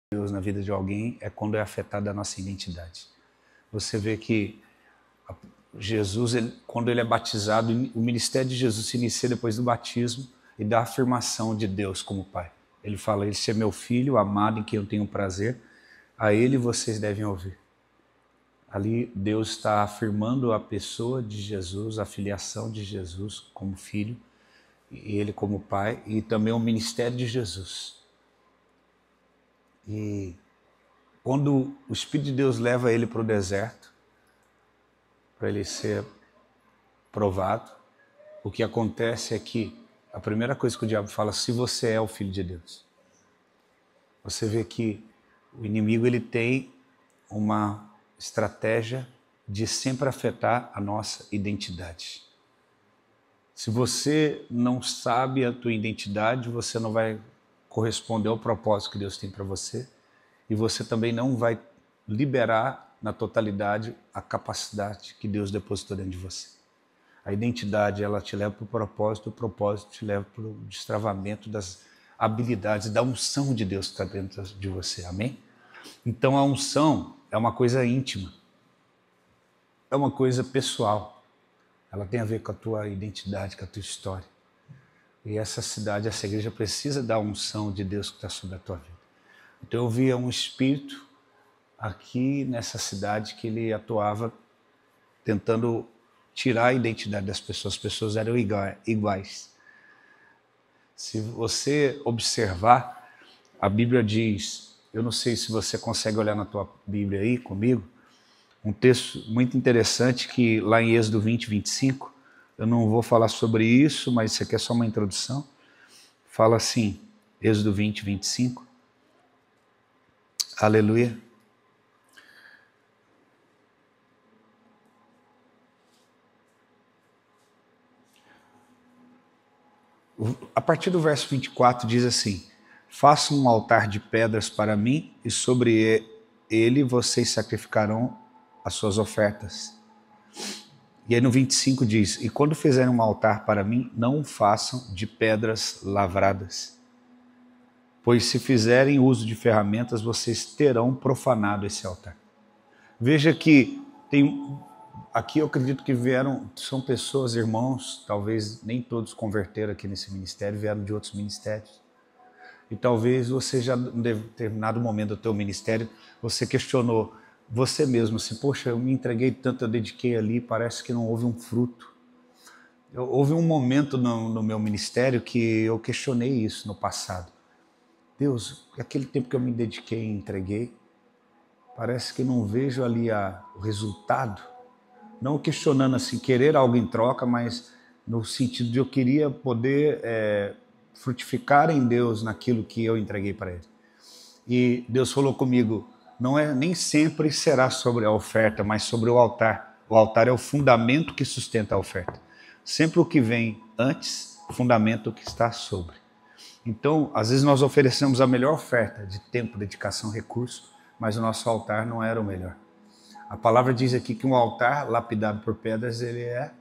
Deus na vida de alguém é quando é afetada a nossa identidade. Você vê que Jesus, quando ele é batizado, o ministério de Jesus se inicia depois do batismo e da afirmação de Deus como Pai. Ele fala, esse é meu filho amado em quem eu tenho prazer, a ele vocês devem ouvir. Ali Deus está afirmando a pessoa de Jesus, a filiação de Jesus como filho, e ele como Pai, e também o ministério de Jesus. E quando o Espírito de Deus leva ele para o deserto, para ele ser provado, o que acontece é que a primeira coisa que o diabo fala, se você é o Filho de Deus. Você vê que o inimigo ele tem uma estratégia de sempre afetar a nossa identidade. Se você não sabe a tua identidade, você não vai corresponder ao propósito que Deus tem para você e você também não vai liberar na totalidade a capacidade que Deus depositou dentro de você. A identidade, ela te leva para o propósito te leva para o destravamento das habilidades, da unção de Deus que está dentro de você, amém? Então a unção é uma coisa íntima, é uma coisa pessoal, ela tem a ver com a tua identidade, com a tua história. E essa cidade, essa igreja precisa da unção de Deus que está sobre a tua vida. Então eu via um espírito aqui nessa cidade que ele atuava tentando tirar a identidade das pessoas. As pessoas eram iguais. Se você observar, a Bíblia diz, eu não sei se você consegue olhar na tua Bíblia aí comigo, um texto muito interessante que lá em Êxodo 20, 25, eu não vou falar sobre isso, mas isso aqui é só uma introdução. Fala assim, Êxodo 20, 25. Aleluia. A partir do verso 24 diz assim, façam um altar de pedras para mim e sobre ele vocês sacrificarão as suas ofertas. E aí no 25 diz, e quando fizerem um altar para mim, não o façam de pedras lavradas, pois se fizerem uso de ferramentas, vocês terão profanado esse altar. Veja que aqui eu acredito que são pessoas, irmãos, talvez nem todos converteram aqui nesse ministério, vieram de outros ministérios. E talvez você já, em determinado momento do teu ministério, você questionou você mesmo, assim, poxa, eu me entreguei tanto, eu dediquei ali, parece que não houve um fruto. Houve um momento no meu ministério que eu questionei isso no passado. Deus, aquele tempo que eu me dediquei e entreguei, parece que não vejo ali o resultado. Não questionando assim, querer algo em troca, mas no sentido de eu queria poder frutificar em Deus naquilo que eu entreguei para Ele. E Deus falou comigo, nem sempre será sobre a oferta, mas sobre o altar. O altar é o fundamento que sustenta a oferta. Sempre o que vem antes, o fundamento que está sobre. Então, às vezes nós oferecemos a melhor oferta de tempo, dedicação, recurso, mas o nosso altar não era o melhor. A palavra diz aqui que um altar lapidado por pedras, ele é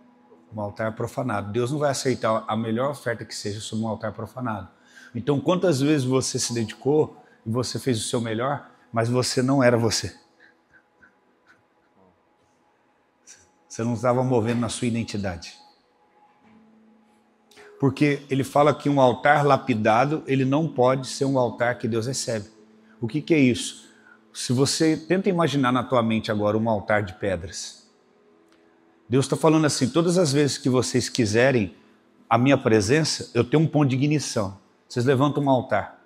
um altar profanado. Deus não vai aceitar a melhor oferta que seja sobre um altar profanado. Então, quantas vezes você se dedicou e você fez o seu melhor, mas você não era você. Você não estava movendo na sua identidade. Porque ele fala que um altar lapidado, ele não pode ser um altar que Deus recebe. O que é isso? Se você tenta imaginar na tua mente agora um altar de pedras, Deus está falando assim, todas as vezes que vocês quiserem a minha presença, eu tenho um ponto de ignição. Vocês levantam um altar.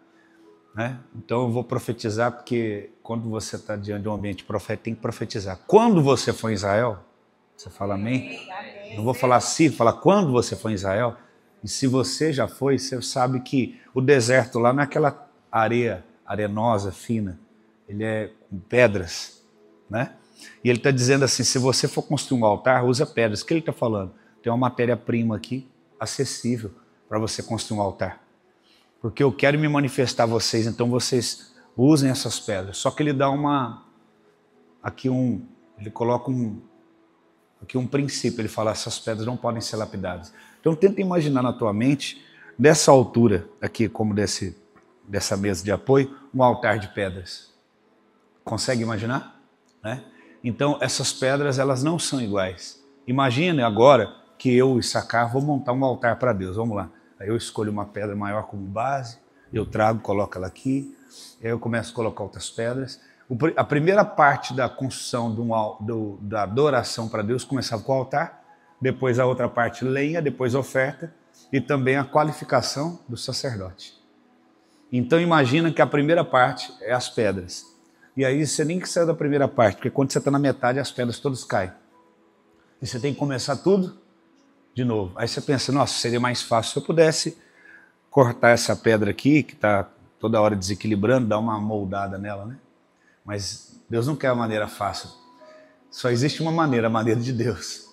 Né? Então eu vou profetizar, porque quando você está diante de um ambiente profético, tem que profetizar. Quando você for em Israel, você fala amém? Não vou falar se, falar quando você for em Israel. E se você já foi, você sabe que o deserto lá não é aquela areia arenosa, fina. Ele é com pedras, né? E ele está dizendo assim, se você for construir um altar, usa pedras. O que ele está falando? Tem uma matéria-prima aqui, acessível, para você construir um altar. Porque eu quero me manifestar a vocês, então vocês usem essas pedras. Só que ele dá ele coloca um princípio, ele fala, essas pedras não podem ser lapidadas. Então tenta imaginar na tua mente, dessa altura aqui, como dessa mesa de apoio, um altar de pedras. Consegue imaginar? Né? Então, essas pedras, elas não são iguais. Imagine agora que eu e Sacar vou montar um altar para Deus. Vamos lá. Aí eu escolho uma pedra maior como base, eu trago, coloco ela aqui, aí eu começo a colocar outras pedras. A primeira parte da construção da adoração para Deus começava com o altar, depois a outra parte lenha, depois oferta e também a qualificação do sacerdote. Então imagina que a primeira parte é as pedras. E aí você nem que saiu da primeira parte, porque quando você está na metade as pedras todas caem. E você tem que começar tudo de novo. Aí você pensa, nossa, seria mais fácil se eu pudesse cortar essa pedra aqui, que está toda hora desequilibrando, dar uma moldada nela, né? Mas Deus não quer a maneira fácil. Só existe uma maneira, a maneira de Deus.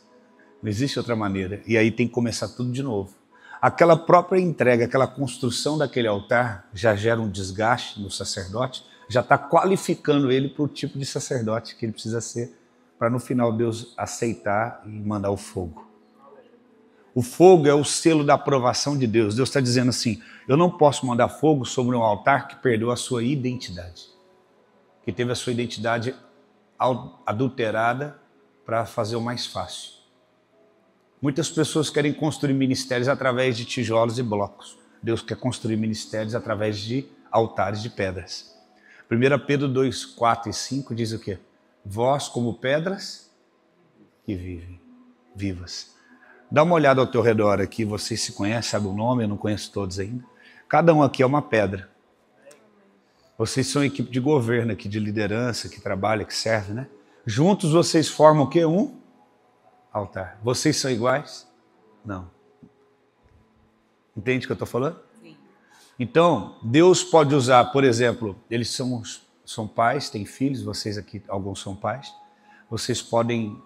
Não existe outra maneira. E aí tem que começar tudo de novo. Aquela própria entrega, aquela construção daquele altar já gera um desgaste no sacerdote, já está qualificando ele para o tipo de sacerdote que ele precisa ser, para no final Deus aceitar e mandar o fogo. O fogo é o selo da aprovação de Deus. Deus está dizendo assim, eu não posso mandar fogo sobre um altar que perdeu a sua identidade, que teve a sua identidade adulterada para fazer o mais fácil. Muitas pessoas querem construir ministérios através de tijolos e blocos. Deus quer construir ministérios através de altares de pedras. 1 Pedro 2, 4 e 5 diz o quê? Vós como pedras que vivem, vivas. Dá uma olhada ao teu redor aqui, vocês se conhecem, sabe o nome? Eu não conheço todos ainda. Cada um aqui é uma pedra. Vocês são equipe de governo aqui, de liderança, que trabalha, que serve, né? Juntos vocês formam o quê? Um altar. Vocês são iguais? Não. Entende o que eu estou falando? Sim. Então, Deus pode usar, por exemplo, eles são pais, têm filhos, vocês aqui, alguns são pais. Vocês podem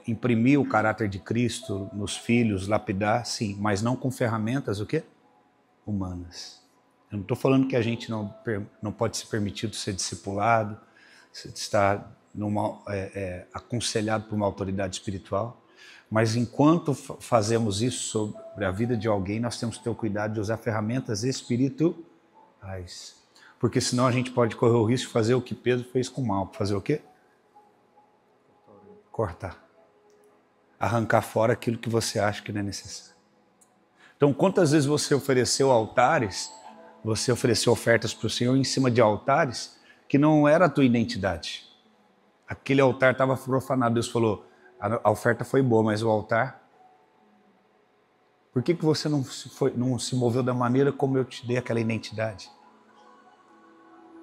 imprimir o caráter de Cristo nos filhos, lapidar, sim, mas não com ferramentas, o quê? Humanas. Eu não estou falando que a gente não pode ser permitido ser discipulado, estar aconselhado por uma autoridade espiritual, mas enquanto fazemos isso sobre a vida de alguém, nós temos que ter o cuidado de usar ferramentas espirituais, porque senão a gente pode correr o risco de fazer o que Pedro fez com o mal. Fazer o quê? Cortar. Arrancar fora aquilo que você acha que não é necessário. Então, quantas vezes você ofereceu altares, você ofereceu ofertas para o Senhor em cima de altares que não era a tua identidade? Aquele altar estava profanado. Deus falou, a oferta foi boa, mas o altar... Por que você não se moveu da maneira como eu te dei aquela identidade?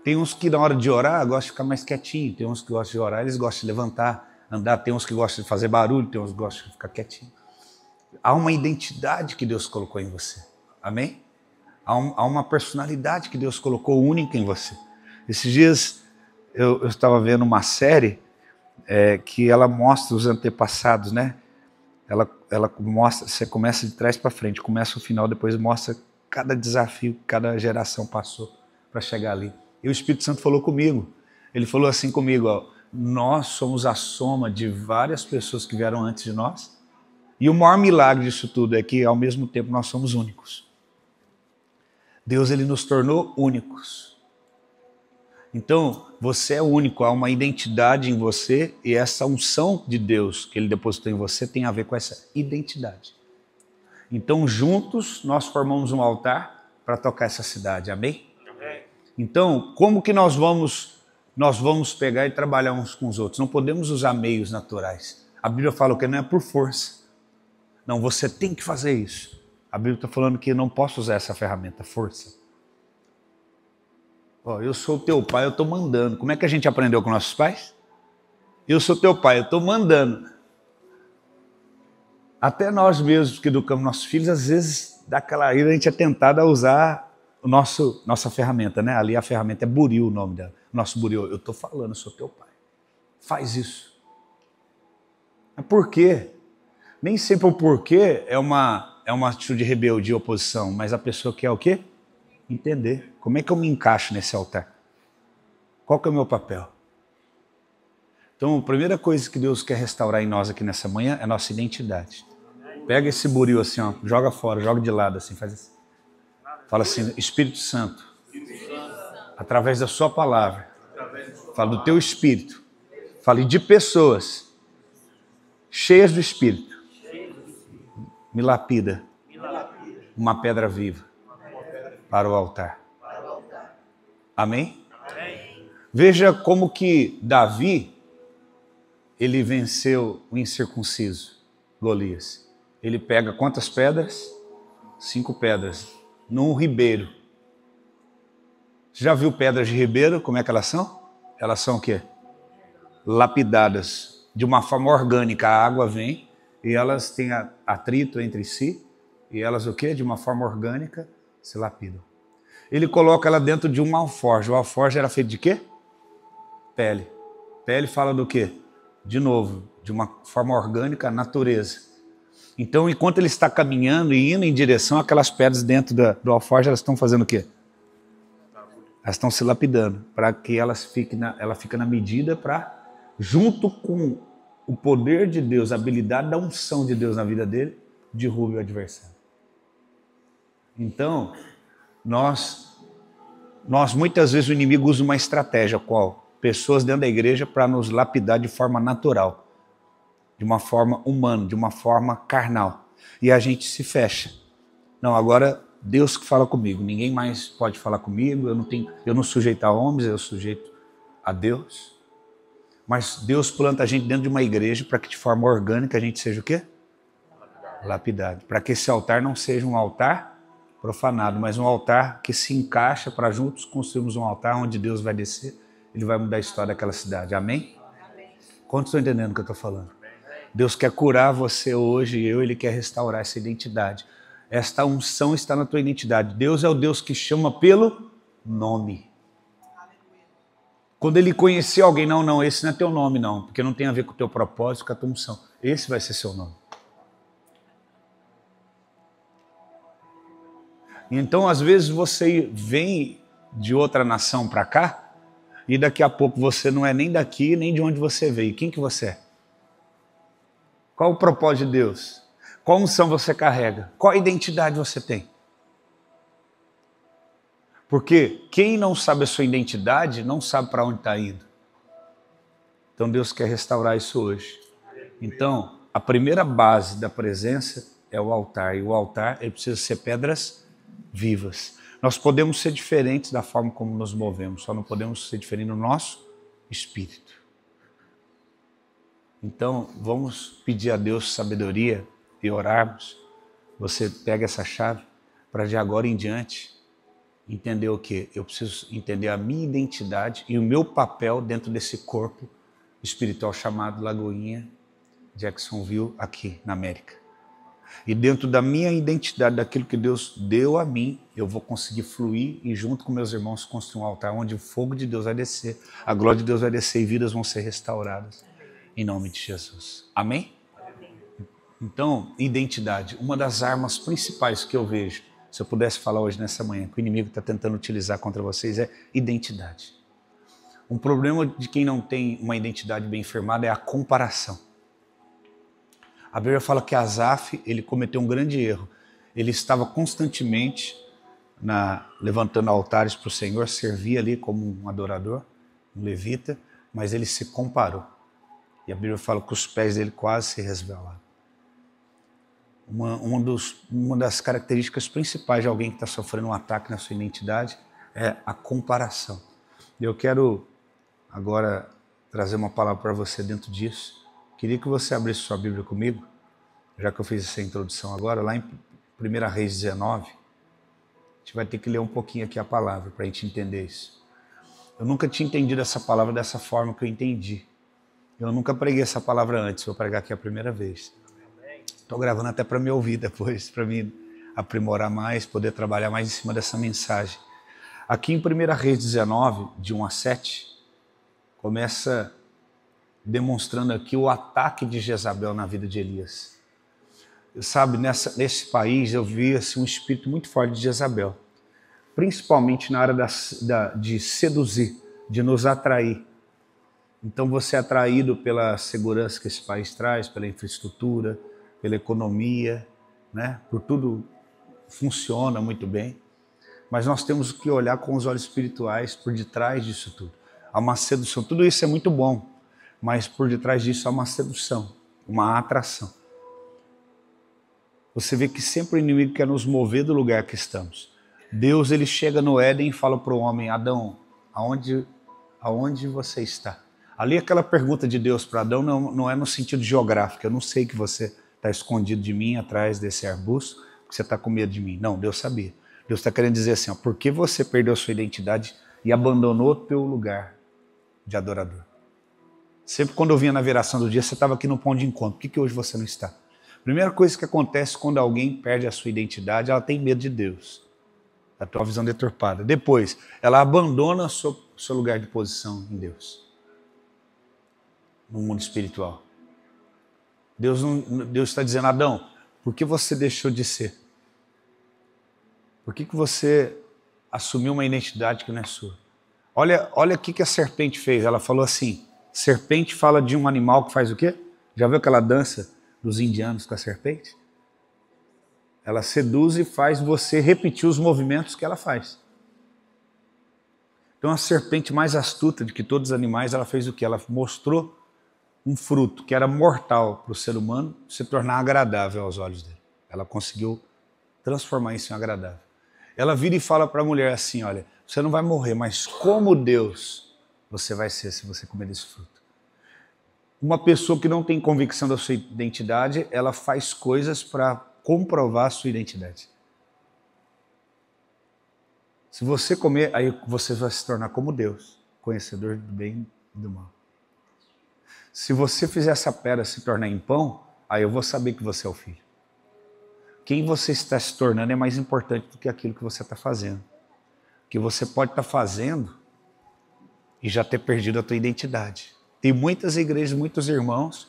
Tem uns que na hora de orar gostam de ficar mais quietinho, tem uns que gostam de orar, eles gostam de levantar, andar, tem uns que gostam de fazer barulho, tem uns que gostam de ficar quietinho. Há uma identidade que Deus colocou em você. Amém? Há uma personalidade que Deus colocou única em você. Esses dias eu estava vendo uma série que ela mostra os antepassados, né? Ela mostra, você começa de trás para frente, começa o final, depois mostra cada desafio que cada geração passou para chegar ali. E o Espírito Santo falou comigo. Ele falou assim comigo, ó, nós somos a soma de várias pessoas que vieram antes de nós. E o maior milagre disso tudo é que, ao mesmo tempo, nós somos únicos. Deus, ele nos tornou únicos. Então, você é único, há uma identidade em você e essa unção de Deus que ele depositou em você tem a ver com essa identidade. Então, juntos, nós formamos um altar para tocar essa cidade. Amém? Amém. Então, como que nós vamos pegar e trabalhar uns com os outros? Não podemos usar meios naturais. A Bíblia fala que não é por força. Não, você tem que fazer isso. A Bíblia está falando que eu não posso usar essa ferramenta, força. Oh, eu sou teu pai, eu estou mandando. Como é que a gente aprendeu com nossos pais? Eu sou teu pai, eu estou mandando. Até nós mesmos que educamos nossos filhos, às vezes, daquela ira, a gente é tentado a usar nossa ferramenta, né? Ali a ferramenta é buril, o nome dela. Nosso buril, eu estou falando, eu sou teu pai. Faz isso. Mas por quê? Nem sempre o porquê é uma atitude de rebeldia e oposição, mas a pessoa quer o quê? Entender. Como é que eu me encaixo nesse altar? Qual que é o meu papel? Então, a primeira coisa que Deus quer restaurar em nós aqui nessa manhã é a nossa identidade. Pega esse buril assim, ó, joga fora, joga de lado assim, faz assim. Fala assim, Espírito Santo, através da sua palavra, fala do teu Espírito, fale de pessoas cheias do Espírito, me lapida uma pedra viva para o altar. Amém? Veja como que Davi, ele venceu o incircunciso, Golias. Ele pega quantas pedras? 5 pedras, num ribeiro. Você já viu pedras de ribeiro? Como é que elas são? Elas são o quê? Lapidadas, de uma forma orgânica. A água vem e elas têm atrito entre si, e elas o quê? De uma forma orgânica se lapidam. Ele coloca ela dentro de um alforje. O alforje era feito de quê? Pele. Pele fala do quê? De novo, de uma forma orgânica, natureza. Então, enquanto ele está caminhando e indo em direção àquelas pedras dentro do alforje, elas estão fazendo o quê? Elas estão se lapidando, para que ela fique na medida para, junto com o poder de Deus, a habilidade da unção de Deus na vida dele, derrube o adversário. Então, nós muitas vezes o inimigo usa uma estratégia, qual? Pessoas dentro da igreja para nos lapidar de forma natural, de uma forma humana, de uma forma carnal. E a gente se fecha. Não, agora Deus que fala comigo, ninguém mais pode falar comigo, eu não sujeito a homens, eu sujeito a Deus. Mas Deus planta a gente dentro de uma igreja para que de forma orgânica a gente seja o quê? Lapidado. Para que esse altar não seja um altar profanado, mas um altar que se encaixa para juntos construirmos um altar onde Deus vai descer, ele vai mudar a história daquela cidade. Amém? Quantos estão entendendo o que eu estou falando? Deus quer curar você hoje e ele quer restaurar essa identidade. Esta unção está na tua identidade. Deus é o Deus que chama pelo nome. Quando ele conhecer alguém, não, esse não é teu nome não, porque não tem a ver com o teu propósito, com a tua unção. Esse vai ser seu nome. Então, às vezes você vem de outra nação para cá e daqui a pouco você não é nem daqui, nem de onde você veio. Quem que você é? Qual o propósito de Deus? Qual unção você carrega? Qual identidade você tem? Porque quem não sabe a sua identidade não sabe para onde está indo. Então Deus quer restaurar isso hoje. Então, a primeira base da presença é o altar. E o altar ele precisa ser pedras vivas. Nós podemos ser diferentes da forma como nos movemos, só não podemos ser diferentes no nosso espírito. Então, vamos pedir a Deus sabedoria e orarmos. Você pega essa chave para de agora em diante entender o quê? Eu preciso entender a minha identidade e o meu papel dentro desse corpo espiritual chamado Lagoinha Jacksonville aqui na América. E dentro da minha identidade, daquilo que Deus deu a mim, eu vou conseguir fluir e junto com meus irmãos construir um altar onde o fogo de Deus vai descer, a glória de Deus vai descer e vidas vão ser restauradas. Em nome de Jesus. Amém? Então, identidade. Uma das armas principais que eu vejo, se eu pudesse falar hoje nessa manhã, que o inimigo está tentando utilizar contra vocês, é identidade. Um problema de quem não tem uma identidade bem firmada é a comparação. A Bíblia fala que Asaf, ele cometeu um grande erro. Ele estava constantemente levantando altares para o Senhor, servia ali como um adorador, um levita, mas ele se comparou. E a Bíblia fala que os pés dele quase se resvalaram. Uma das características principais de alguém que está sofrendo um ataque na sua identidade é a comparação. E eu quero agora trazer uma palavra para você dentro disso. Queria que você abrisse sua Bíblia comigo, já que eu fiz essa introdução agora, lá em 1 Reis 19. A gente vai ter que ler um pouquinho aqui a palavra para a gente entender isso. Eu nunca tinha entendido essa palavra dessa forma que eu entendi. Eu nunca preguei essa palavra antes, vou pregar aqui a primeira vez. Estou gravando até para me ouvir depois, para me aprimorar mais, poder trabalhar mais em cima dessa mensagem. Aqui em 1 Reis 19, de 1 a 7, começa demonstrando aqui o ataque de Jezabel na vida de Elias. Sabe, nesse país eu vi assim, um espírito muito forte de Jezabel, principalmente na área de seduzir, de nos atrair. Então você é atraído pela segurança que esse país traz, pela infraestrutura, pela economia, né? Por tudo funciona muito bem. Mas nós temos que olhar com os olhos espirituais por detrás disso tudo. Há uma sedução. Tudo isso é muito bom, mas por detrás disso há uma sedução, uma atração. Você vê que sempre o inimigo quer nos mover do lugar que estamos. Deus, ele chega no Éden e fala para o homem: Adão, aonde você está? Ali aquela pergunta de Deus para Adão não é no sentido geográfico. Eu não sei que você está escondido de mim atrás desse arbusto, que você está com medo de mim. Não, Deus sabia. Deus está querendo dizer assim, ó, por que você perdeu a sua identidade e abandonou o teu lugar de adorador? Sempre quando eu vinha na viração do dia, você estava aqui no ponto de encontro. Por que hoje você não está? Primeira coisa que acontece quando alguém perde a sua identidade, ela tem medo de Deus. A tua visão deturpada. Depois, ela abandona o seu lugar de posição em Deus. No mundo espiritual. Deus está dizendo: Adão, por que você deixou de ser? Por que você assumiu uma identidade que não é sua? Olha o que a serpente fez. Ela falou assim, serpente fala de um animal que faz o quê? Já viu aquela dança dos indianos com a serpente? Ela seduz e faz você repetir os movimentos que ela faz. Então a serpente mais astuta de que todos os animais, ela fez o quê? Ela mostrou um fruto que era mortal para o ser humano se tornar agradável aos olhos dele. Ela conseguiu transformar isso em agradável. Ela vira e fala para a mulher assim, olha, você não vai morrer, mas como Deus você vai ser se você comer desse fruto. Uma pessoa que não tem convicção da sua identidade, ela faz coisas para comprovar a sua identidade. Se você comer, aí você vai se tornar como Deus, conhecedor do bem e do mal. Se você fizer essa pedra se tornar em pão, aí eu vou saber que você é o filho. Quem você está se tornando é mais importante do que aquilo que você está fazendo. Que você pode estar fazendo e já ter perdido a tua identidade. Tem muitas igrejas, muitos irmãos,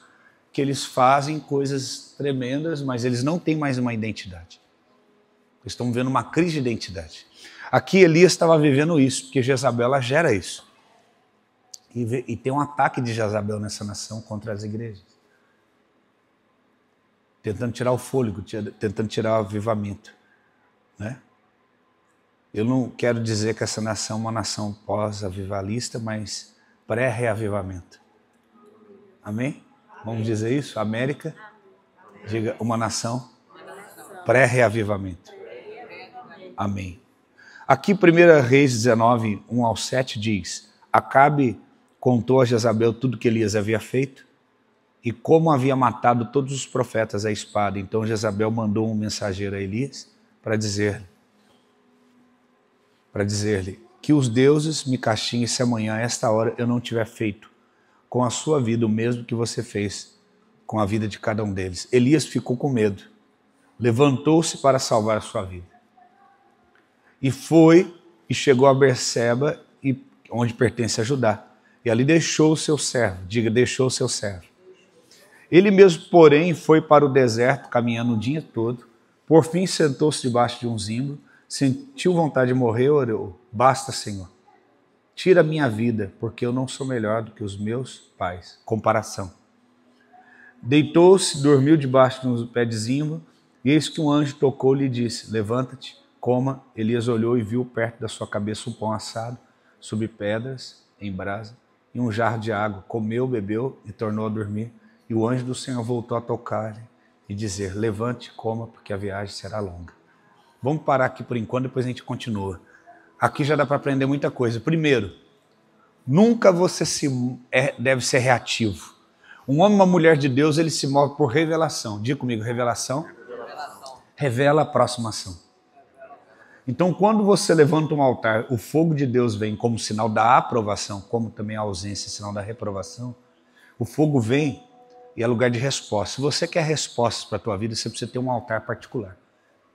que eles fazem coisas tremendas, mas eles não têm mais uma identidade. Eles estão vivendo uma crise de identidade. Aqui Elias estava vivendo isso, porque Jezabel ela gera isso. E tem um ataque de Jezabel nessa nação contra as igrejas. Tentando tirar o fôlego, tentando tirar o avivamento. Né? Eu não quero dizer que essa nação é uma nação pós-avivalista, mas pré-reavivamento. Amém? Vamos dizer isso? América, diga uma nação pré-reavivamento. Amém. Aqui 1 Reis 19, 1 ao 7 diz: Acabe contou a Jezabel tudo que Elias havia feito e como havia matado todos os profetas à espada. Então Jezabel mandou um mensageiro a Elias para dizer-lhe que os deuses me castiguem se amanhã a esta hora eu não tiver feito com a sua vida o mesmo que você fez com a vida de cada um deles. Elias ficou com medo, levantou-se para salvar a sua vida. E foi e chegou a Berseba, onde pertence a Judá. E ali deixou o seu servo, diga, deixou o seu servo. Ele mesmo, porém, foi para o deserto, caminhando o dia todo. Por fim, sentou-se debaixo de um zimbro, sentiu vontade de morrer, orou: Basta, Senhor, tira a minha vida, porque eu não sou melhor do que os meus pais. Comparação. Deitou-se, dormiu debaixo de um pé de zimbro, e eis que um anjo tocou-lhe e disse: Levanta-te, coma. Elias olhou e viu perto da sua cabeça um pão assado, sobre pedras, em brasa, e um jarro de água. Comeu, bebeu e tornou a dormir. E o anjo do Senhor voltou a tocar-lhe e dizer: Levante, coma, porque a viagem será longa. Vamos parar aqui por enquanto, depois a gente continua. Aqui já dá para aprender muita coisa. Primeiro, nunca você deve ser reativo. Um homem e uma mulher de Deus, ele se move por revelação. Diga comigo, revelação. Revela a próxima ação. Então, quando você levanta um altar, o fogo de Deus vem como sinal da aprovação, como também a ausência, sinal da reprovação. O fogo vem e é lugar de resposta. Se você quer respostas para a tua vida, você precisa ter um altar particular.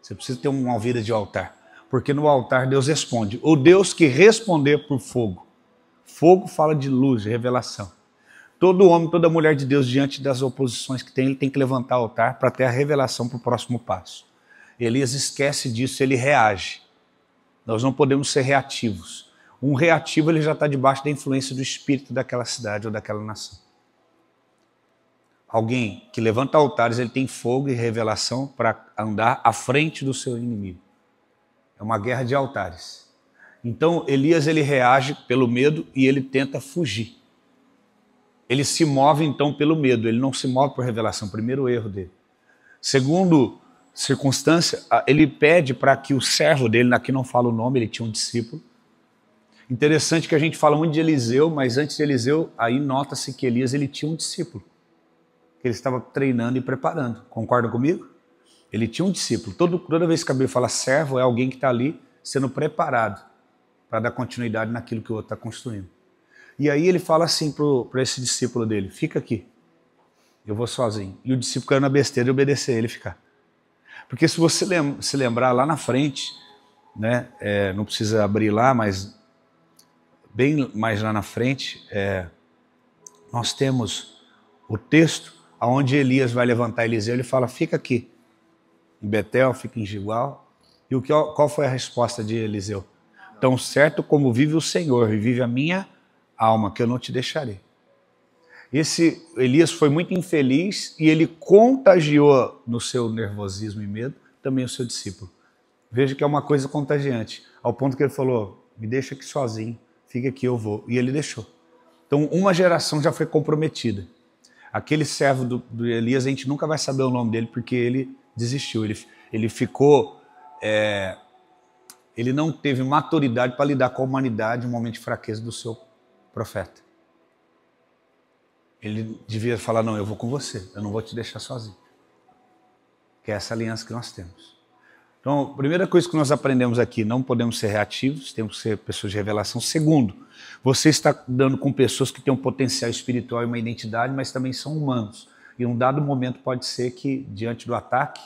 Você precisa ter uma vida de altar. Porque no altar Deus responde. O Deus que responder por fogo. Fogo fala de luz, de revelação. Todo homem, toda mulher de Deus, diante das oposições que tem, ele tem que levantar o altar para ter a revelação para o próximo passo. Elias esquece disso, ele reage. Nós não podemos ser reativos. Um reativo, ele já está debaixo da influência do espírito daquela cidade ou daquela nação. Alguém que levanta altares, ele tem fogo e revelação para andar à frente do seu inimigo. É uma guerra de altares. Então Elias ele reage pelo medo e ele tenta fugir. Ele se move então pelo medo, ele não se move por revelação, primeiro erro dele. Segundo circunstância, ele pede para que o servo dele, aqui não fala o nome, ele tinha um discípulo. Interessante que a gente fala muito de Eliseu, mas antes de Eliseu, aí nota-se que Elias ele tinha um discípulo, que ele estava treinando e preparando. Concordam comigo? Ele tinha um discípulo. Toda vez que a Bíblia fala servo, é alguém que está ali sendo preparado para dar continuidade naquilo que o outro está construindo. E aí ele fala assim para esse discípulo dele, fica aqui, eu vou sozinho. E o discípulo caiu na besteira de obedecer ele ficar. Porque se você se lembrar lá na frente, né, não precisa abrir lá, mas bem mais lá na frente, nós temos o texto onde Elias vai levantar Eliseu, ele fala, fica aqui, em Betel, fica em Gilgal. E qual foi a resposta de Eliseu? Tão certo como vive o Senhor e vive a minha alma, que eu não te deixarei. Esse Elias foi muito infeliz e ele contagiou no seu nervosismo e medo também o seu discípulo. Veja que é uma coisa contagiante, ao ponto que ele falou, me deixa aqui sozinho, fica aqui, eu vou. E ele deixou. Então uma geração já foi comprometida. Aquele servo do Elias, a gente nunca vai saber o nome dele porque ele desistiu, ele ficou... ele não teve maturidade para lidar com a humanidade no momento de fraqueza do seu profeta. Ele devia falar, não, eu vou com você, eu não vou te deixar sozinho. Que é essa aliança que nós temos. Então, a primeira coisa que nós aprendemos aqui, não podemos ser reativos, temos que ser pessoas de revelação. Segundo, você está dando com pessoas que têm um potencial espiritual e uma identidade, mas também são humanos. E em um dado momento pode ser que, diante do ataque,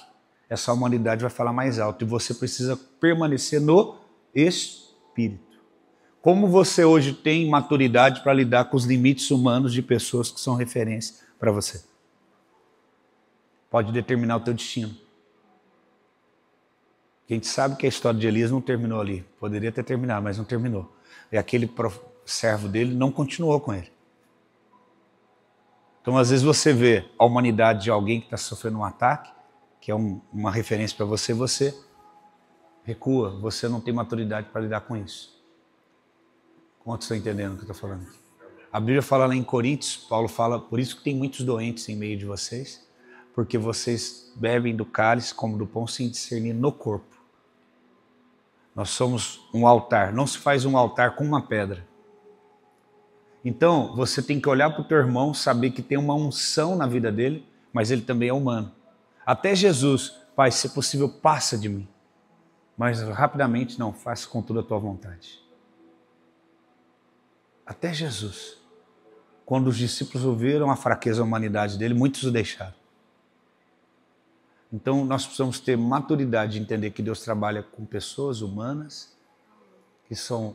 essa humanidade vai falar mais alto e você precisa permanecer no Espírito. Como você hoje tem maturidade para lidar com os limites humanos de pessoas que são referência para você? Pode determinar o teu destino. A gente sabe que a história de Elias não terminou ali. Poderia ter terminado, mas não terminou. E aquele servo dele não continuou com ele. Então, às vezes você vê a humanidade de alguém que está sofrendo um ataque, que é uma referência para você, você recua, você não tem maturidade para lidar com isso. Como vocês estão entendendo o que eu estou falando aqui? A Bíblia fala lá em Coríntios, Paulo fala, por isso que tem muitos doentes em meio de vocês, porque vocês bebem do cálice como do pão sem discernir no corpo. Nós somos um altar, não se faz um altar com uma pedra. Então, você tem que olhar para o teu irmão, saber que tem uma unção na vida dele, mas ele também é humano. Até Jesus, Pai, se possível, passa de mim. Mas rapidamente, não, faça com toda a tua vontade. Até Jesus. Quando os discípulos ouviram a fraqueza da humanidade dele, muitos o deixaram. Então, nós precisamos ter maturidade de entender que Deus trabalha com pessoas humanas, que são,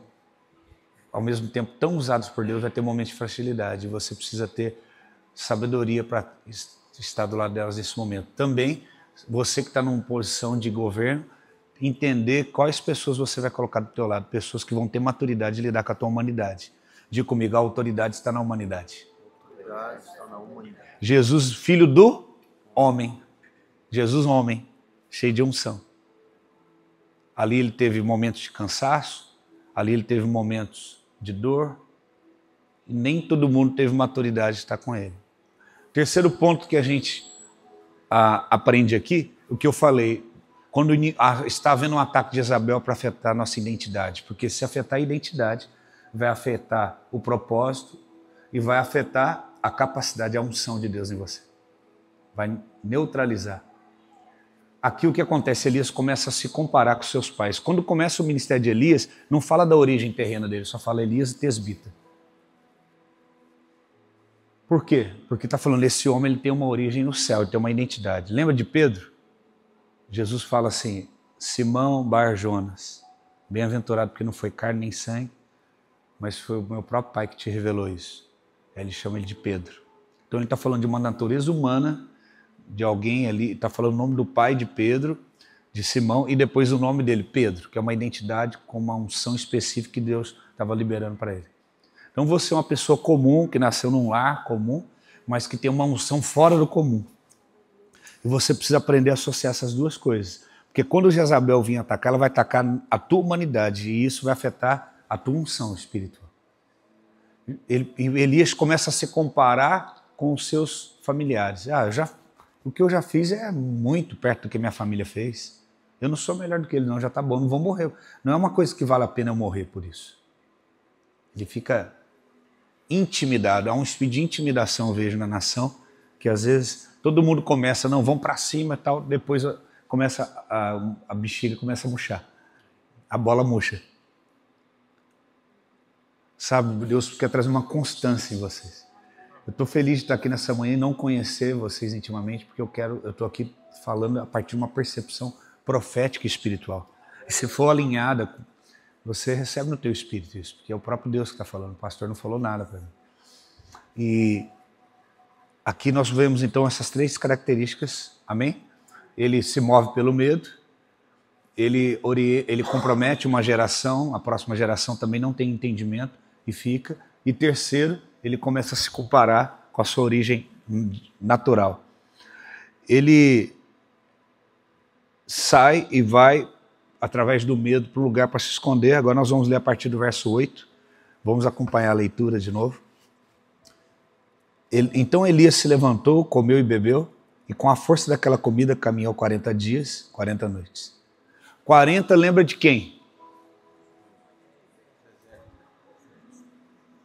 ao mesmo tempo, tão usados por Deus, vai ter momentos de fragilidade. E você precisa ter sabedoria para estar do lado delas nesse momento. Também, você que está numa posição de governo, entender quais pessoas você vai colocar do teu lado, pessoas que vão ter maturidade de lidar com a tua humanidade. Diga comigo, a autoridade está na humanidade. Jesus, filho do homem. Jesus, homem, cheio de unção. Ali ele teve momentos de cansaço, ali ele teve momentos de dor, e nem todo mundo teve maturidade de estar com ele. Terceiro ponto que a gente aprende aqui, o que eu falei, quando está havendo um ataque de Jezabel para afetar a nossa identidade, porque se afetar a identidade, vai afetar o propósito e vai afetar a capacidade, a unção de Deus em você. Vai neutralizar. Aqui o que acontece, Elias começa a se comparar com seus pais. Quando começa o ministério de Elias, não fala da origem terrena dele, só fala Elias e Tesbita. Por quê? Porque está falando, esse homem ele tem uma origem no céu, ele tem uma identidade. Lembra de Pedro? Jesus fala assim, Simão Bar-Jonas, bem-aventurado porque não foi carne nem sangue, mas foi o meu próprio pai que te revelou isso. Aí ele chama ele de Pedro. Então ele está falando de uma natureza humana, de alguém ali, está falando o nome do pai de Pedro, de Simão, e depois o nome dele, Pedro, que é uma identidade com uma unção específica que Deus estava liberando para ele. Então você é uma pessoa comum, que nasceu num lar comum, mas que tem uma unção fora do comum. E você precisa aprender a associar essas duas coisas, Porque quando Jezabel vir atacar, ela vai atacar a tua humanidade e isso vai afetar a tua unção espiritual. Elias começa a se comparar com os seus familiares. O que eu já fiz é muito perto do que minha família fez. Eu não sou melhor do que ele, não, já está bom, não vou morrer. Não é uma coisa que vale a pena eu morrer por isso. Ele fica intimidado, há um espírito de intimidação, eu vejo na nação, que às vezes todo mundo começa, não, vão para cima e tal, depois começa a bexiga começa a murchar, a bola murcha. Sabe, Deus quer trazer uma constância em vocês. Eu estou feliz de estar aqui nessa manhã e não conhecer vocês intimamente, porque eu estou aqui falando a partir de uma percepção profética e espiritual. E se for alinhada, você recebe no teu espírito isso, porque é o próprio Deus que está falando. O pastor não falou nada para mim. E aqui nós vemos então essas 3 características, amém? Ele se move pelo medo, ele compromete uma geração, a próxima geração também não tem entendimento e fica. E terceiro, ele começa a se comparar com a sua origem natural. Ele sai e vai, através do medo, para o lugar para se esconder. Agora nós vamos ler a partir do verso 8. Vamos acompanhar a leitura de novo. Então Elias se levantou, comeu e bebeu, e com a força daquela comida caminhou 40 dias, 40 noites. 40 lembra de quem?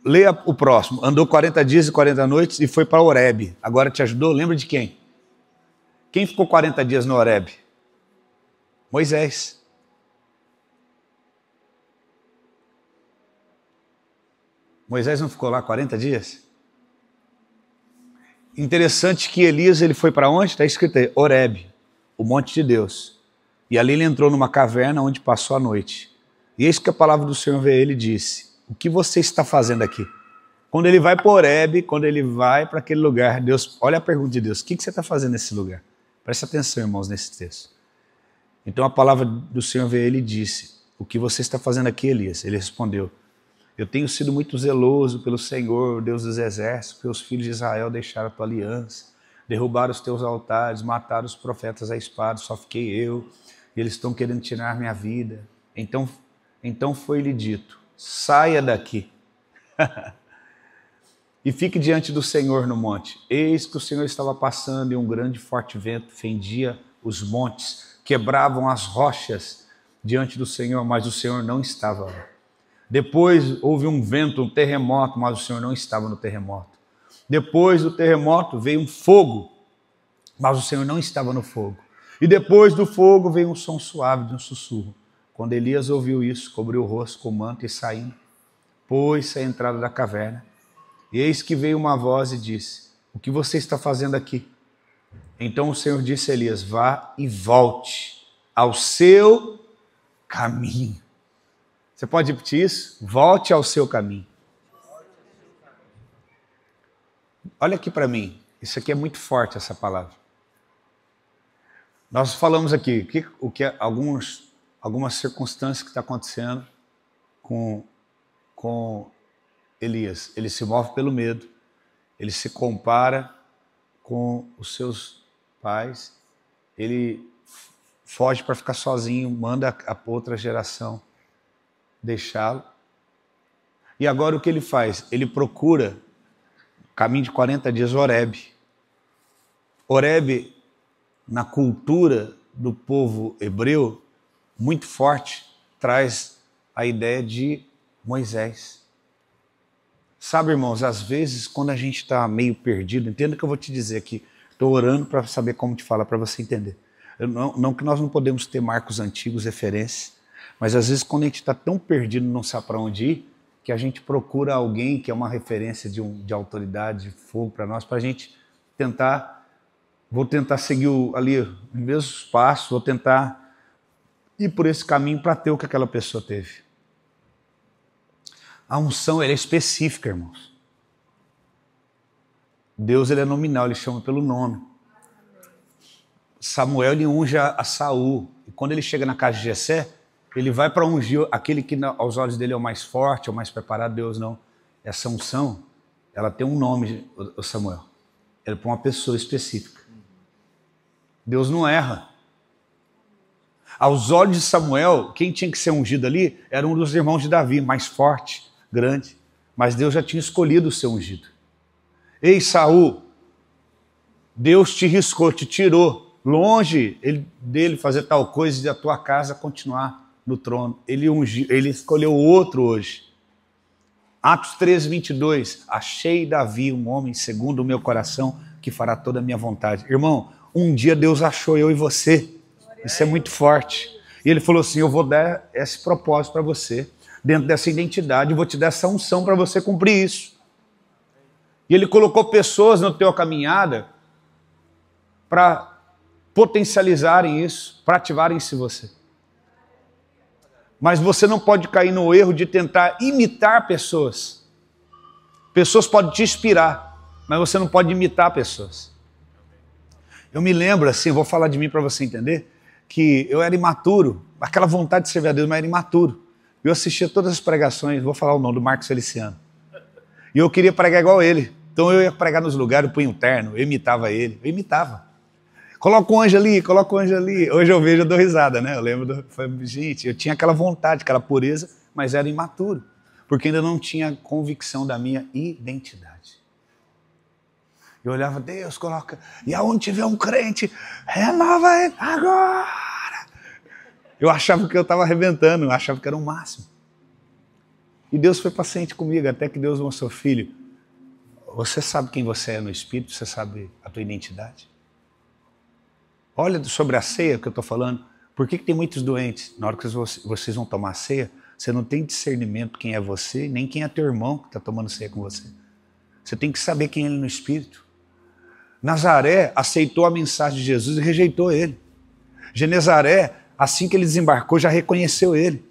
Leia o próximo. Andou 40 dias e 40 noites e foi para Horebe. Agora te ajudou? Lembra de quem? Quem ficou 40 dias no Horebe? Moisés. Moisés não ficou lá 40 dias? Interessante que Elias ele foi para onde? Está escrito aí, Horebe, o monte de Deus. E ali ele entrou numa caverna onde passou a noite. E eis que a palavra do Senhor veio ele e disse: o que você está fazendo aqui? Quando ele vai para Horebe, quando ele vai para aquele lugar, Deus, olha a pergunta de Deus: o que você está fazendo nesse lugar? Presta atenção, irmãos, nesse texto. Então a palavra do Senhor veio ele e disse: o que você está fazendo aqui, Elias? Ele respondeu: eu tenho sido muito zeloso pelo Senhor, Deus dos exércitos, porque os filhos de Israel deixaram a tua aliança, derrubaram os teus altares, mataram os profetas à espada, só fiquei eu, e eles estão querendo tirar minha vida. Então foi-lhe dito: saia daqui e fique diante do Senhor no monte. Eis que o Senhor estava passando e um grande e forte vento fendia os montes, quebravam as rochas diante do Senhor, mas o Senhor não estava lá. Depois houve um vento, um terremoto, mas o Senhor não estava no terremoto. Depois do terremoto veio um fogo, mas o Senhor não estava no fogo. E depois do fogo veio um som suave de um sussurro. Quando Elias ouviu isso, cobriu o rosto com o manto e saindo, pôs-se à entrada da caverna. E eis que veio uma voz e disse: o que você está fazendo aqui? Então o Senhor disse a Elias: vá e volte ao seu caminho. Você pode repetir isso? Volte ao seu caminho. Olha aqui para mim. Isso aqui é muito forte, essa palavra. Nós falamos aqui algumas circunstâncias que estão acontecendo com Elias. Ele se move pelo medo. Ele se compara com os seus pais. Ele foge para ficar sozinho, manda a outra geração deixá-lo. E agora o que ele faz? Ele procura caminho de 40 dias, Horebe. Horebe, na cultura do povo hebreu, muito forte, traz a ideia de Moisés. Sabe, irmãos, às vezes quando a gente está meio perdido, entenda o que eu vou te dizer aqui, estou orando para saber como te falar, para você entender. Não que nós não podemos ter marcos antigos, referências, mas às vezes quando a gente está tão perdido, não sabe para onde ir, que a gente procura alguém que é uma referência de autoridade, de fogo para nós, para a gente vou tentar seguir ali os mesmos passos, vou tentar ir por esse caminho para ter o que aquela pessoa teve. A unção ela é específica, irmãos. Deus ele é nominal, ele chama pelo nome. Samuel ele unge a Saul, e quando ele chega na casa de Jessé, ele vai para ungir aquele que aos olhos dele é o mais forte, é o mais preparado. Deus não. Essa unção, ela tem um nome, o Samuel. Ela é para uma pessoa específica. Deus não erra. Aos olhos de Samuel, quem tinha que ser ungido ali era um dos irmãos de Davi, mais forte, grande. Mas Deus já tinha escolhido o ser ungido. Ei, Saul, Deus te riscou, te tirou longe dele fazer tal coisa e da tua casa continuar no trono. Ele escolheu outro hoje. Atos 13:22, achei Davi um homem segundo o meu coração que fará toda a minha vontade. Irmão, um dia Deus achou eu e você. Isso é muito forte. E ele falou assim, eu vou dar esse propósito para você, dentro dessa identidade, eu vou te dar essa unção para você cumprir isso. E ele colocou pessoas na tua caminhada para potencializarem isso, para ativarem isso em você. Mas você não pode cair no erro de tentar imitar pessoas. Pessoas podem te inspirar, mas você não pode imitar pessoas. Eu me lembro, assim, vou falar de mim para você entender, que eu era imaturo, aquela vontade de servir a Deus, mas era imaturo. Eu assistia todas as pregações, vou falar o nome do Marcos Feliciano. E eu queria pregar igual ele. Então eu ia pregar nos lugares, eu punha um terno, eu imitava ele, eu imitava. Coloca o anjo ali, coloca o anjo ali. Hoje eu vejo, eu dou risada, né? Eu lembro, gente, eu tinha aquela vontade, aquela pureza, mas era imaturo, porque ainda não tinha convicção da minha identidade. Eu olhava, Deus, coloca, e aonde tiver um crente, renova ele agora. Eu achava que eu estava arrebentando, eu achava que era o máximo. E Deus foi paciente comigo, até que Deus mostrou, filho, você sabe quem você é no Espírito, você sabe a tua identidade? Olha sobre a ceia que eu estou falando. Por que tem muitos doentes? Na hora que vocês vão tomar ceia, você não tem discernimento quem é você, nem quem é teu irmão que está tomando ceia com você. Você tem que saber quem é ele no Espírito. Nazaré aceitou a mensagem de Jesus e rejeitou ele. Genezaré, assim que ele desembarcou, já reconheceu ele.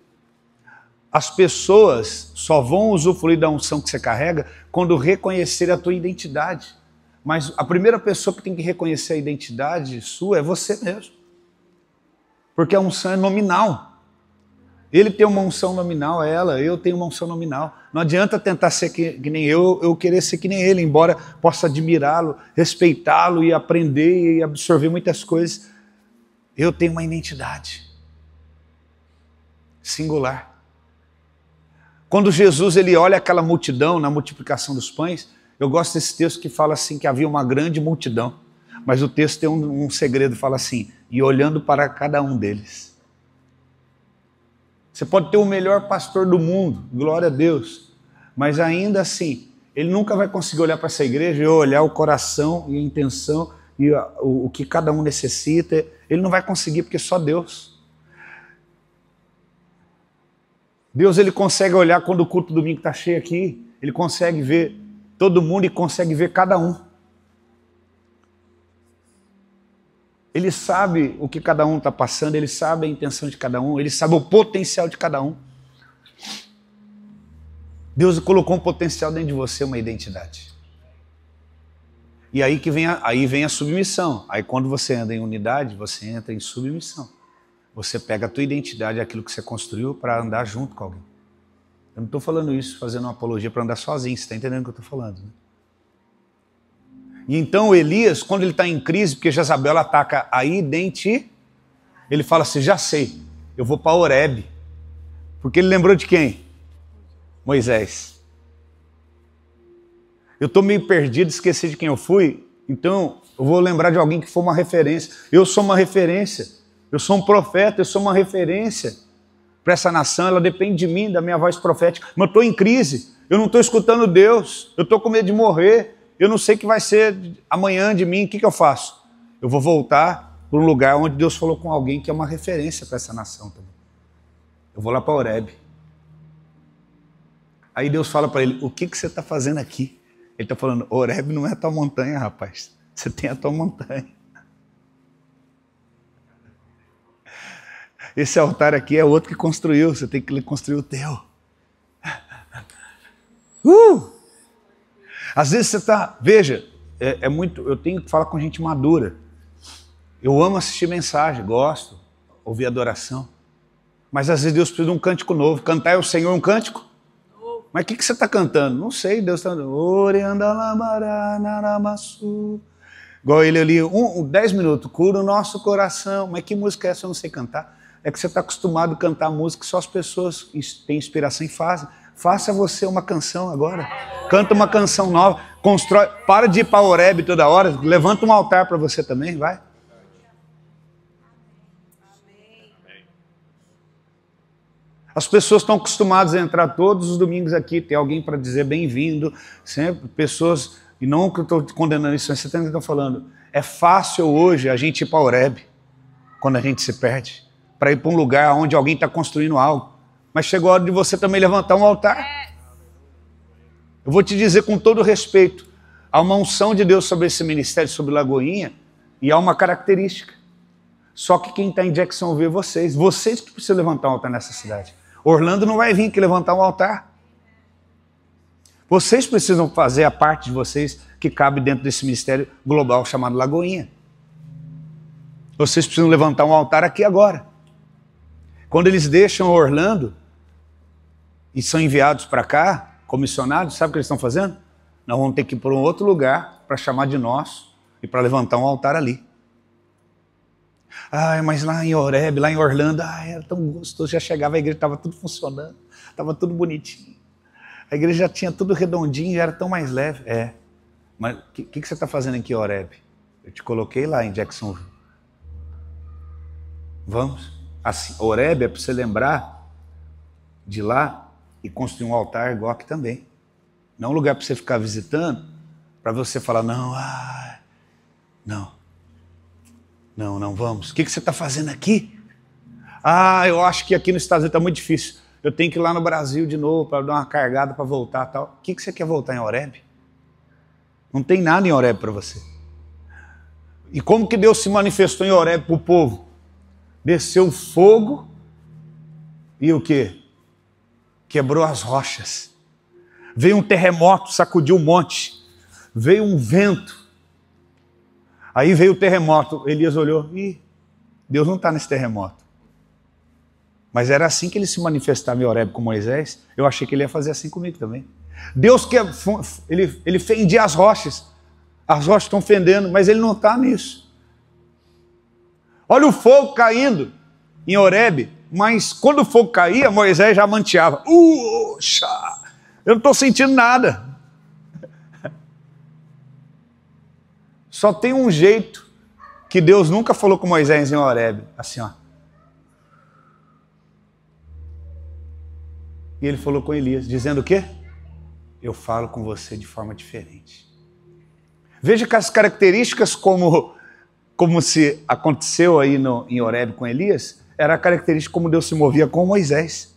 As pessoas só vão usufruir da unção que você carrega quando reconhecer a tua identidade. Mas a primeira pessoa que tem que reconhecer a identidade sua é você mesmo. Porque a unção é nominal. Ele tem uma unção nominal, eu tenho uma unção nominal. Não adianta tentar ser que nem eu querer ser que nem ele, embora possa admirá-lo, respeitá-lo e aprender e absorver muitas coisas. Eu tenho uma identidade singular. Quando Jesus ele olha aquela multidão na multiplicação dos pães, eu gosto desse texto que fala assim, que havia uma grande multidão. Mas o texto tem um segredo, fala assim, e olhando para cada um deles. Você pode ter o melhor pastor do mundo, glória a Deus, mas ainda assim, ele nunca vai conseguir olhar para essa igreja e olhar o coração e a intenção e o que cada um necessita. Ele não vai conseguir, porque só Deus. Deus ele consegue olhar quando o culto domingo está cheio aqui, ele consegue ver todo mundo e consegue ver cada um. Ele sabe o que cada um está passando, ele sabe a intenção de cada um, ele sabe o potencial de cada um. Deus colocou um potencial dentro de você, uma identidade. E aí que vem a submissão. Aí quando você anda em unidade, você entra em submissão. Você pega a tua identidade, aquilo que você construiu, para andar junto com alguém. Eu não estou falando isso fazendo uma apologia para andar sozinho, você está entendendo o que eu estou falando, né? E então Elias, quando ele está em crise, porque Jezabel ataca a identidade, ele fala assim, já sei, eu vou para Horebe. Porque ele lembrou de quem? Moisés. Eu estou meio perdido, esqueci de quem eu fui, então eu vou lembrar de alguém que foi uma referência. Eu sou uma referência, eu sou um profeta, eu sou uma referência para essa nação, ela depende de mim, da minha voz profética. Mas eu estou em crise, eu não estou escutando Deus, eu estou com medo de morrer, eu não sei o que vai ser amanhã de mim, o que eu faço? Eu vou voltar para um lugar onde Deus falou com alguém que é uma referência para essa nação também. Eu vou lá para Horebe. Aí Deus fala para ele, o que você está fazendo aqui? Ele está falando, Horebe não é a tua montanha, rapaz. Você tem a tua montanha. Esse altar aqui é outro que construiu, você tem que construir o teu. Às vezes você está, veja, eu tenho que falar com gente madura. Eu amo assistir mensagem, gosto, ouvir adoração. Mas às vezes Deus precisa de um cântico novo. Cantar é o Senhor um cântico? Mas o que você está cantando? Não sei, Deus está dando. Igual ele ali, 10 minutos, cura o nosso coração. Mas que música é essa? Eu não sei cantar. É que você está acostumado a cantar música que só as pessoas que têm inspiração e fazem. Faça você uma canção agora. Canta uma canção nova. Constrói. Para de ir para Horebe toda hora. Levanta um altar para você também, vai. As pessoas estão acostumadas a entrar todos os domingos aqui, tem alguém para dizer bem-vindo, sempre pessoas, e não que eu estou condenando isso, mas você está falando, é fácil hoje a gente ir para Horebe, quando a gente se perde, para ir para um lugar onde alguém está construindo algo, mas chegou a hora de você também levantar um altar. Eu vou te dizer com todo respeito, há uma unção de Deus sobre esse ministério, sobre Lagoinha, e há uma característica, só que quem está em Jacksonville é vocês que precisam levantar um altar nessa cidade. Orlando não vai vir aqui levantar um altar. Vocês precisam fazer a parte de vocês que cabe dentro desse ministério global chamado Lagoinha. Vocês precisam levantar um altar aqui agora. Quando eles deixam Orlando e são enviados para cá, comissionados, sabe o que eles estão fazendo? Nós vamos ter que ir para um outro lugar para chamar de nosso e para levantar um altar ali. Ai, mas lá em Horebe, lá em Orlando, era tão gostoso, já chegava, a igreja estava tudo funcionando, estava tudo bonitinho. A igreja já tinha tudo redondinho, já era tão mais leve. Mas o que você está fazendo aqui em Horebe? Eu te coloquei lá em Jacksonville. Vamos? Assim, Horebe é para você lembrar de lá e construir um altar igual aqui também. Não um lugar para você ficar visitando, para você falar, não, vamos. O que você está fazendo aqui? Eu acho que aqui nos Estados Unidos está muito difícil. Eu tenho que ir lá no Brasil de novo para dar uma cargada para voltar e tal. O que você quer voltar em Horebe? Não tem nada em Horebe para você. E como que Deus se manifestou em Horebe para o povo? Desceu fogo e o quê? Quebrou as rochas. Veio um terremoto, sacudiu um monte. Veio um vento. Aí veio o terremoto, Elias olhou, Deus não está nesse terremoto. Mas era assim que ele se manifestava em Horebe com Moisés, eu achei que ele ia fazer assim comigo também. Deus ele fendia as rochas estão fendendo, mas ele não está nisso. Olha o fogo caindo em Horebe, mas quando o fogo caía, Moisés já manteava. Eu não estou sentindo nada. Só tem um jeito que Deus nunca falou com Moisés em Horebe, assim, ó. E ele falou com Elias, dizendo o quê? Eu falo com você de forma diferente. Veja que as características como se aconteceu aí em Horebe com Elias, era a característica como Deus se movia com Moisés.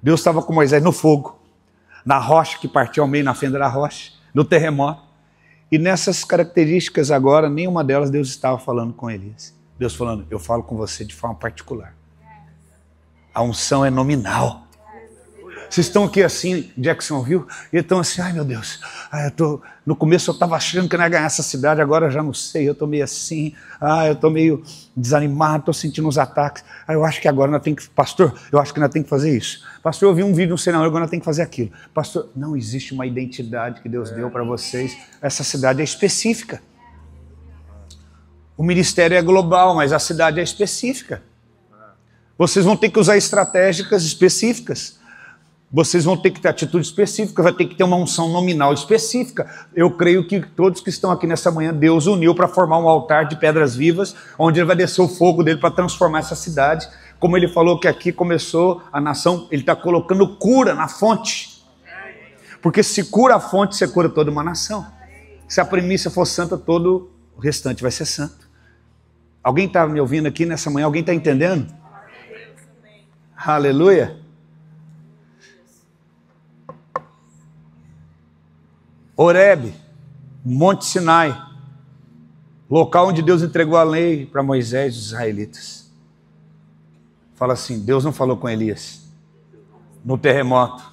Deus estava com Moisés no fogo, na rocha que partiu ao meio, na fenda da rocha, no terremoto. E nessas características agora, nenhuma delas Deus estava falando com Elias. Deus falando, eu falo com você de forma particular. A unção é nominal. Vocês estão aqui assim, Jacksonville, e estão assim, ai meu Deus, no começo eu estava achando que eu não ia ganhar essa cidade, agora eu já não sei, eu estou meio assim, eu estou meio desanimado, estou sentindo uns ataques, eu acho que agora nós temos que, pastor, eu acho que nós temos que fazer isso. Pastor, eu vi um vídeo no cenário, agora nós temos que fazer aquilo. Pastor, não existe uma identidade que Deus deu para vocês, essa cidade é específica. O ministério é global, mas a cidade é específica. Vocês vão ter que usar estratégias específicas. Vocês vão ter que ter atitude específica, vai ter que ter uma unção nominal específica. Eu creio que todos que estão aqui nessa manhã, Deus uniu para formar um altar de pedras vivas, onde ele vai descer o fogo dele para transformar essa cidade. Como ele falou que aqui começou a nação, ele está colocando cura na fonte. Porque se cura a fonte, você cura toda uma nação. Se a primícia for santa, todo o restante vai ser santo. Alguém está me ouvindo aqui nessa manhã? Alguém está entendendo? Aleluia. Horebe, Monte Sinai, local onde Deus entregou a lei para Moisés e os israelitas. Fala assim, Deus não falou com Elias no terremoto,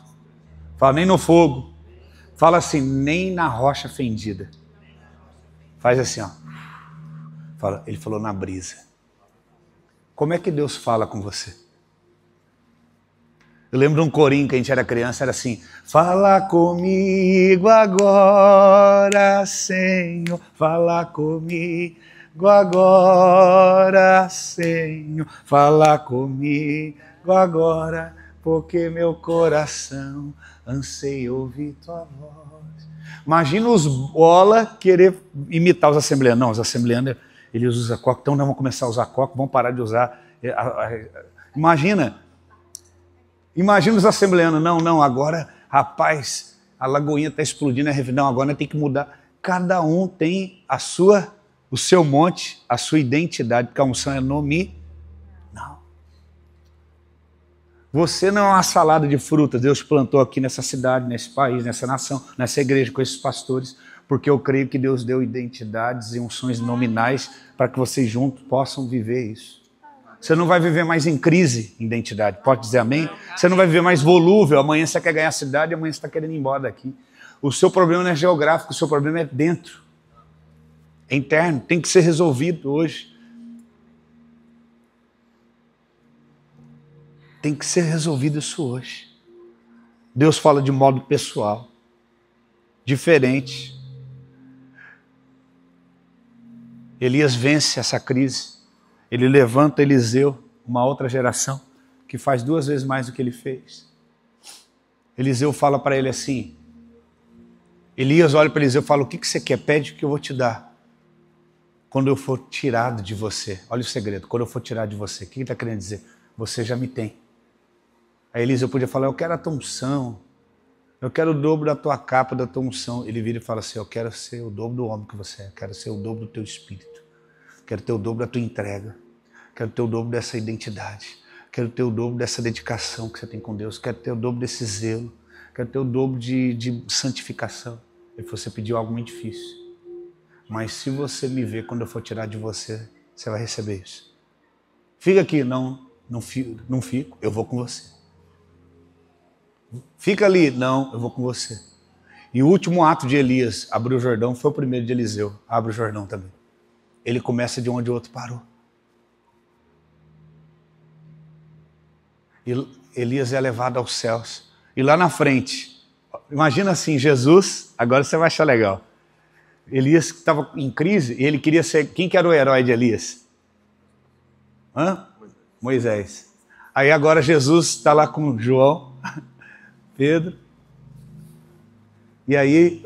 fala nem no fogo, fala assim, nem na rocha fendida. Faz assim, ó. Fala, ele falou na brisa. Como é que Deus fala com você? Eu lembro de um corinho que a gente era criança, era assim, fala comigo agora, Senhor, fala comigo agora, Senhor. Fala comigo agora, porque meu coração anseia ouvir tua voz. Imagina os bola querer imitar os assembleanos. Não, os assembleanos, eles usam coca, então não vão começar a usar coca, vão parar de usar. Imagina os assembleanos. Não, agora, rapaz, a Lagoinha está explodindo. Não, agora tem que mudar. Cada um tem o seu monte, a sua identidade, porque a unção é nominal. Você não é uma salada de frutas. Deus plantou aqui nessa cidade, nesse país, nessa nação, nessa igreja, com esses pastores, porque eu creio que Deus deu identidades e unções nominais para que vocês juntos possam viver isso. Você não vai viver mais em crise de identidade, pode dizer amém? Você não vai viver mais volúvel. Amanhã você quer ganhar a cidade, amanhã você está querendo ir embora daqui. O seu problema não é geográfico, o seu problema é dentro. É interno, tem que ser resolvido hoje. Tem que ser resolvido isso hoje. Deus fala de modo pessoal, diferente. Elias vence essa crise. Ele levanta Eliseu, uma outra geração, que faz 2 vezes mais do que ele fez. Eliseu fala para ele assim, Elias olha para Eliseu e fala, o que você quer? Pede que eu vou te dar. Quando eu for tirado de você, olha o segredo, quando eu for tirado de você, o que ele está querendo dizer? Você já me tem. Aí Eliseu podia falar, eu quero a tua unção, eu quero o dobro da tua capa, da tua unção. Ele vira e fala assim, eu quero ser o dobro do homem que você é, eu quero ser o dobro do teu espírito, quero ter o dobro da tua entrega, quero ter o dobro dessa identidade, quero ter o dobro dessa dedicação que você tem com Deus, quero ter o dobro desse zelo, quero ter o dobro de santificação. E você pediu algo muito difícil. Mas se você me ver quando eu for tirar de você, você vai receber isso. Fica aqui, não fico, eu vou com você. Fica ali, não, eu vou com você. E o último ato de Elias, abrir o Jordão, foi o primeiro de Eliseu. Abre o Jordão também. Ele começa de onde o outro parou. E Elias é levado aos céus. E lá na frente, imagina assim, Jesus, agora você vai achar legal. Elias estava em crise e ele queria ser... Quem que era o herói de Elias? Moisés. Aí agora Jesus está lá com João, Pedro. E aí,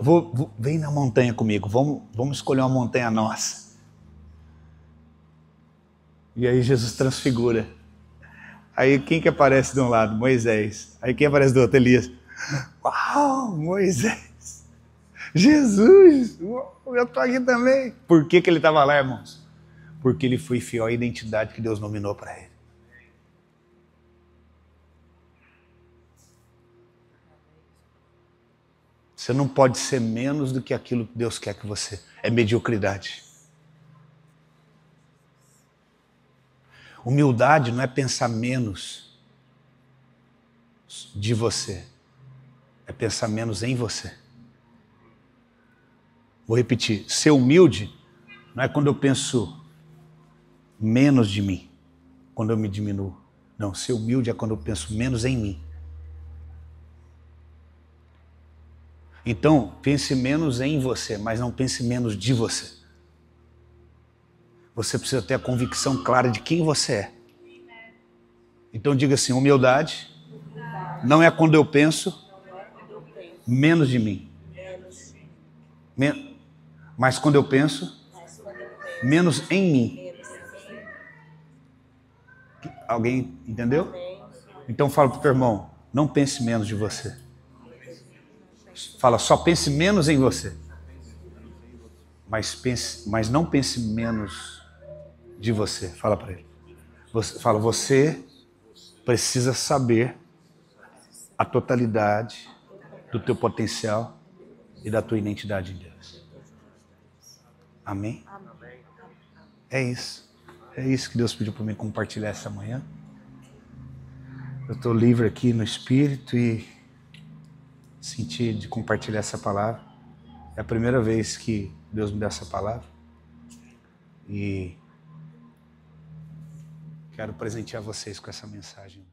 vem na montanha comigo, vamos escolher uma montanha nossa. E aí Jesus transfigura. Aí quem que aparece de um lado? Moisés. Aí quem aparece do outro? Elias. Uau, Moisés. Jesus, eu estou aqui também. Por que ele estava lá, irmãos? Porque ele foi fiel à identidade que Deus nominou para ele. Você não pode ser menos do que aquilo que Deus quer que você. É mediocridade. Humildade não é pensar menos de você. É pensar menos em você. Vou repetir. Ser humilde não é quando eu penso menos de mim, quando eu me diminuo. Não, ser humilde é quando eu penso menos em mim. Então, pense menos em você, mas não pense menos de você. Você precisa ter a convicção clara de quem você é. Então diga assim, humildade não é quando eu penso menos de mim. Mas quando eu penso menos em mim. Alguém entendeu? Então fala para o teu irmão, não pense menos de você. Fala, só pense menos em você. Mas não pense menos de você. Fala para ele. Fala, você precisa saber a totalidade do teu potencial e da tua identidade em Deus. Amém? É isso. É isso que Deus pediu para mim compartilhar essa manhã. Eu estou livre aqui no Espírito e senti de compartilhar essa palavra. É a primeira vez que Deus me dá essa palavra. E quero presentear vocês com essa mensagem.